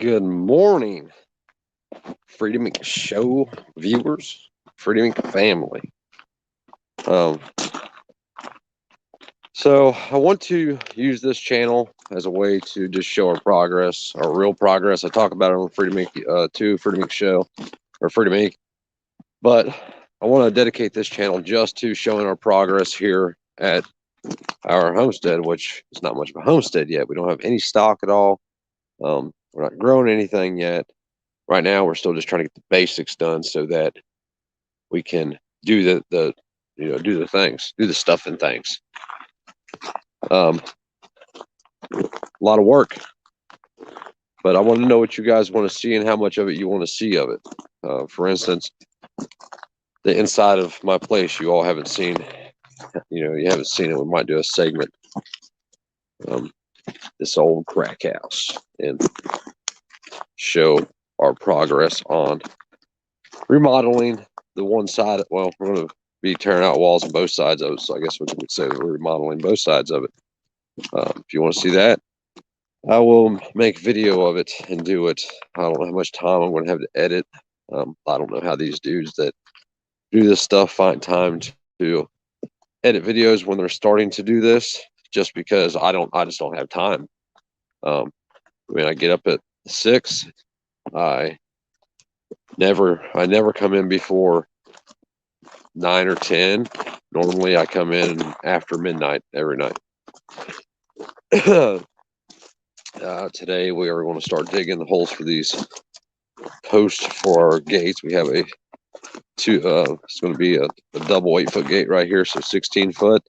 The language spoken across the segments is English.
Good morning, Freedom Show viewers, Freedom family. Um, so I want to use this channel as a way to just show our progress, our real progress. I talk about it on Freedom 2, Freedom Show, or Freedom Inc. But I want to dedicate this channel just to showing our progress here at our homestead, which is not much of a homestead yet. We don't have any stock at all. We're not growing anything yet. Right now, we're still just trying to get the basics done so that we can do do the things, do the stuff and things. A lot of work, but I want to know what you guys want to see and how much of it you want to see of it. For instance, the inside of my place, you all haven't seen. You haven't seen it. We might do a segment. This old crack house and show our progress on remodeling the one side. Well, we're going to be tearing out walls on both sides of it, so I guess we could say we're remodeling both sides of it. If you want to see that, I will make video of it and do it. I don't know how much time I'm going to have to edit. I don't know how these dudes that do this stuff find time to edit videos when they're starting to do this, just because I just don't have time. I get up at 6. I never come in before 9 or 10. Normally I come in after midnight every night. Today we are going to start digging the holes for these posts for our gates. We have it's going to be a double 8-foot gate right here, so 16 foot.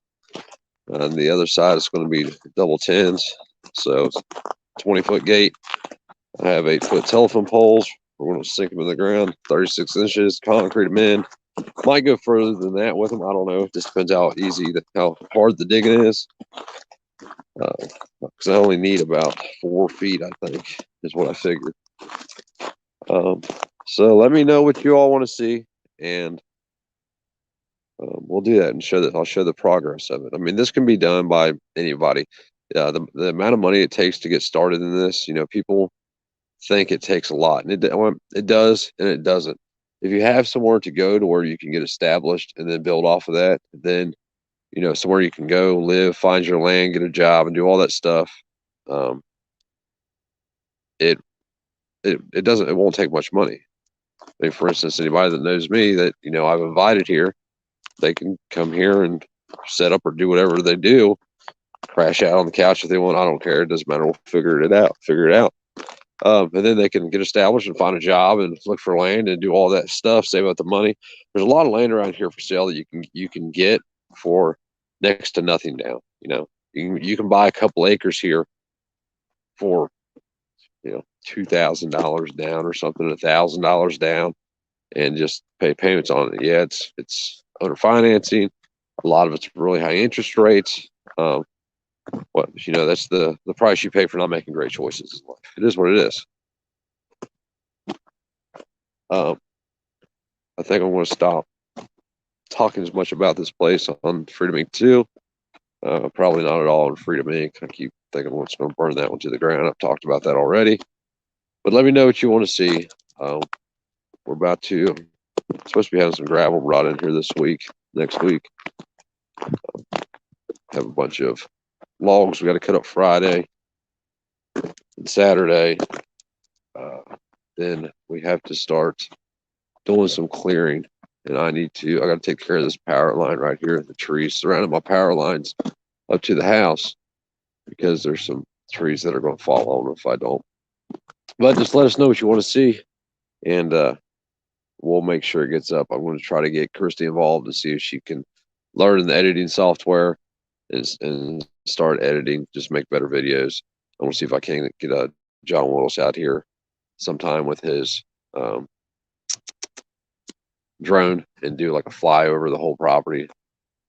And the other side is going to be double 10s, so 20-foot gate. I have 8-foot telephone poles. We're going to sink them in the ground, 36 inches, concrete them in. Might go further than that with them. I don't know. It just depends how how hard the digging is. Because I only need about 4 feet, I think, is what I figured. So let me know what you all want to see, and we'll do that and show that. I'll show the progress of it. I mean, this can be done by anybody. The amount of money it takes to get started in this, people think it takes a lot, and it does, and it doesn't. If you have somewhere to go to where you can get established and then build off of that, then somewhere you can go live, find your land, get a job, and do all that stuff. It won't take much money. I mean, for instance, anybody that knows me that I've invited here, they can come here and set up or do whatever they do, crash out on the couch if they want. I don't care. It doesn't matter. We'll figure it out. And then they can get established and find a job and look for land and do all that stuff, save up the money. There's a lot of land around here for sale that you can get for next to nothing down. You can buy a couple acres here for $2,000 down or something, $1,000 down, and just pay payments on it. Yeah, it's under financing. A lot of it's really high interest rates. That's the price you pay for not making great choices in life. It is what it is. I think I'm going to stop talking as much about this place on Freedom Inc. 2. Probably not at all on Freedom Inc. I keep thinking I'm just going to burn that one to the ground. I've talked about that already. But let me know what you want to see. We're supposed to be having some gravel brought in here next week. Have a bunch of logs we got to cut up Friday and Saturday. Then we have to start doing some clearing, and I got to take care of this power line right here, the trees surrounding my power lines up to the house, because there's some trees that are going to fall on if I don't. But just let us know what you want to see, and we'll make sure it gets up. I'm going to try to get Christy involved to see if she can learn the editing software and start editing, just make better videos. I want to see if I can get John Willis out here sometime with his drone and do like a flyover of the whole property,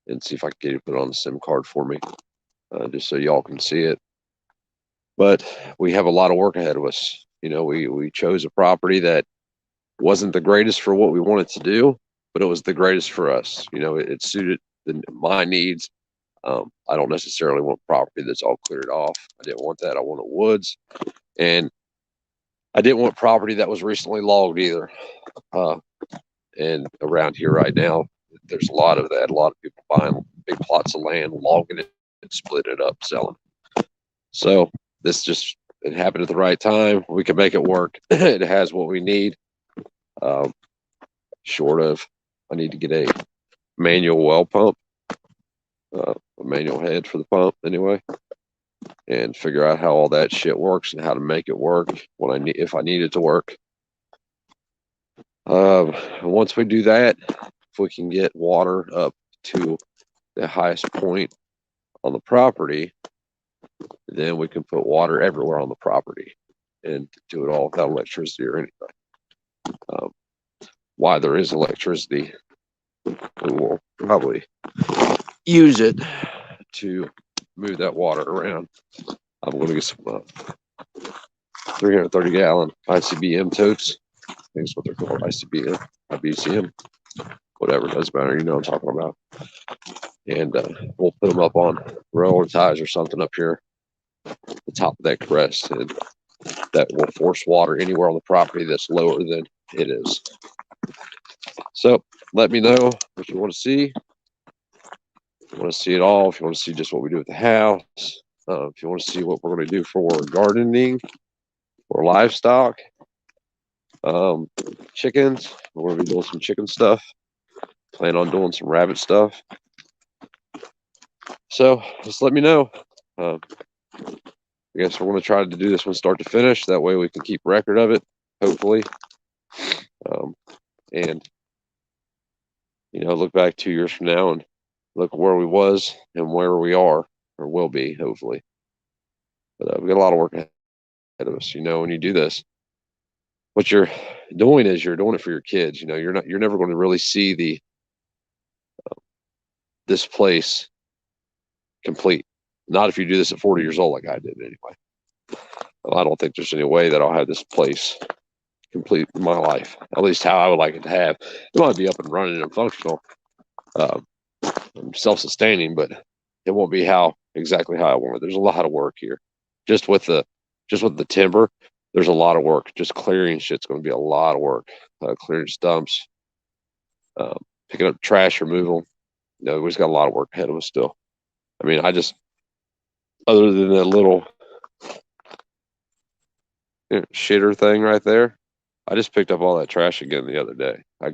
and see if I can get it put on the SIM card for me, just so y'all can see it. But we have a lot of work ahead of us. We chose a property that wasn't the greatest for what we wanted to do, but it was the greatest for us. It suited my needs. I don't necessarily want property that's all cleared off. I didn't want that. I wanted woods, and I didn't want property that was recently logged either. And around here right now, there's a lot of that. A lot of people buying big plots of land, logging it, and split it up, selling. So this just, it happened at the right time. We can make it work. It has what we need. Short of, I need to get a manual well pump, a manual head for the pump anyway, and figure out how all that shit works and how to make it work when I need, if I need it to work. Once we do that, if we can get water up to the highest point on the property, then we can put water everywhere on the property and do it all without electricity or anything. While there is electricity, we will probably use it to move that water around. I'm going to get some 330 gallon ICBM totes. I think that's what they're called, ICBM, IBCM, whatever, doesn't matter. You know what I'm talking about. And we'll put them up on railroad ties or something up here at the top of that crest, and that will force water anywhere on the property that's lower than it is. So let me know what you want to see. If you want to see it all, if you want to see just what we do with the house, if you want to see what we're going to do for gardening or livestock, chickens, we're going to be doing some chicken stuff. Plan on doing some rabbit stuff. So just let me know. I guess we're going to try to do this one start to finish. That way we can keep record of it, hopefully. And, you know, look back 2 years from now and look where we was and where we are, or will be, hopefully. But we got a lot of work ahead of us. You know, when you do this, what you're doing is you're doing it for your kids. You know, you're never going to really see the this place complete. Not if you do this at 40 years old like I did anyway. Well, I don't think there's any way that I'll have this place complete in my life, at least how I would like it to have. It might be up and running and functional, self-sustaining, but it won't be exactly how I want it. There's a lot of work here. Just with the timber, there's a lot of work. Just clearing shit's going to be a lot of work. Clearing stumps, picking up trash removal. You know, we've got a lot of work ahead of us still. I mean, other than that little shitter thing right there, I just picked up all that trash again the other day. I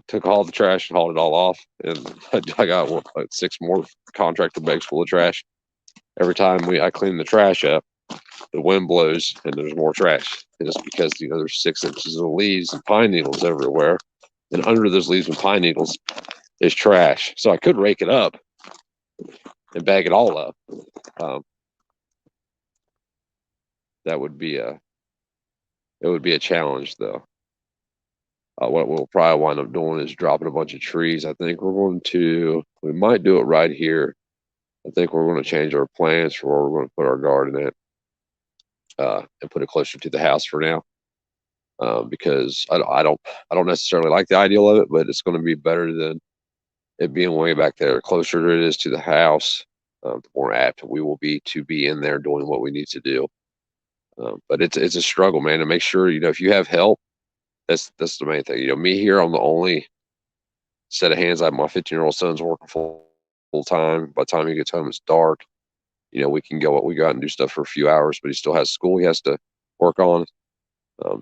took all the trash and hauled it all off, and I got like 6 more contractor bags full of trash. Every time I clean the trash up, the wind blows and there's more trash. And it's because, you know, there's 6 inches of leaves and pine needles everywhere, and under those leaves and pine needles is trash. So I could rake it up and bag it all up. That would be a challenge, though. What we'll probably wind up doing is dropping a bunch of trees. I think we might do it right here. I think we're going to change our plans for where we're going to put our garden at, and put it closer to the house for now. Because I don't necessarily like the ideal of it, but it's going to be better than it being way back there. Closer it is to the house, the more apt we will be to be in there doing what we need to do. But it's a struggle, man, to make sure, you know, if you have help, that's the main thing. You know, me here, I'm the only set of hands. I have my 15-year-old son's working full time. By the time he gets home, it's dark. You know, we go out and do stuff for a few hours, but he still has school he has to work on.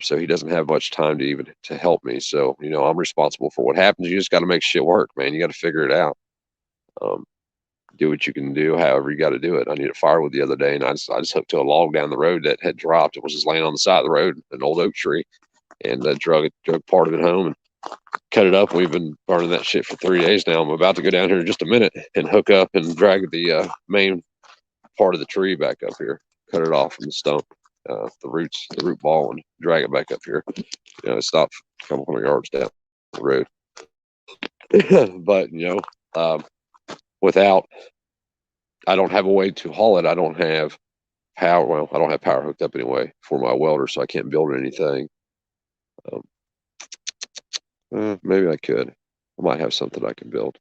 So he doesn't have much time to help me. So, you know, I'm responsible for what happens. You just got to make shit work, man. You got to figure it out. Do what you can do, however you got to do it. I needed firewood the other day, and I just hooked to a log down the road that had dropped. It was just laying on the side of the road, an old oak tree, and drug part of it home and cut it up. We've been burning that shit for 3 days now. I'm about to go down here in just a minute and hook up and drag the main part of the tree back up here, cut it off from the stump, the root ball, and drag it back up here. You know, it's not a couple hundred yards down the road. But, you know, I don't have a way to haul it. I don't have power. Well, I don't have power hooked up anyway for my welder, so I can't build anything. Maybe I could. I might have something I can build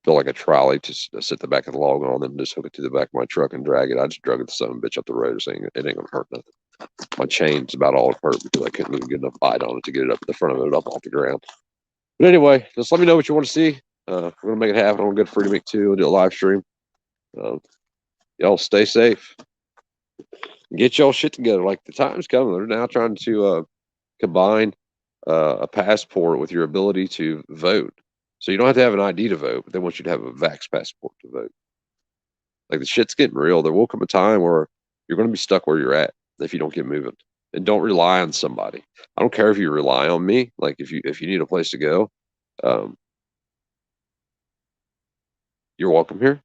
like a trolley to sit the back of the log on and just hook it to the back of my truck and drag it. I just drug it the son of a bitch up the road, saying it ain't gonna hurt nothing. my chain's about all it hurt because I couldn't even get enough bite on it to get it up the front of it up off the ground. But anyway, just let me know what you want to see. We're gonna make it happen. I'm gonna go to Freedom Inc. 2 and do a live stream. Y'all stay safe. Get y'all shit together. Like the time's coming. They're now trying to combine a passport with your ability to vote. So you don't have to have an ID to vote, but they want you to have a vax passport to vote. Like the shit's getting real. There will come a time where you're going to be stuck where you're at if you don't get moving. And don't rely on somebody. I don't care if you rely on me. Like if you need a place to go, you're welcome here.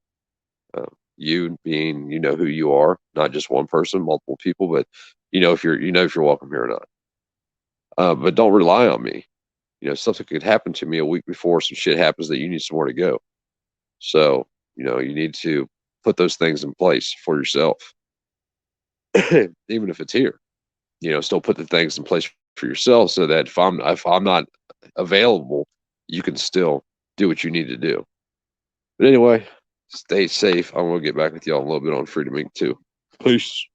You being, you know who you are, not just one person, multiple people, but if you're welcome here or not. But don't rely on me. Something could happen to me a week before some shit happens that you need somewhere to go. So, you need to put those things in place for yourself. Even if it's here, still put the things in place for yourself so that if I'm not available, you can still do what you need to do. But anyway, stay safe. I'm gonna get back with y'all a little bit on Freedom Inc. 2. Peace.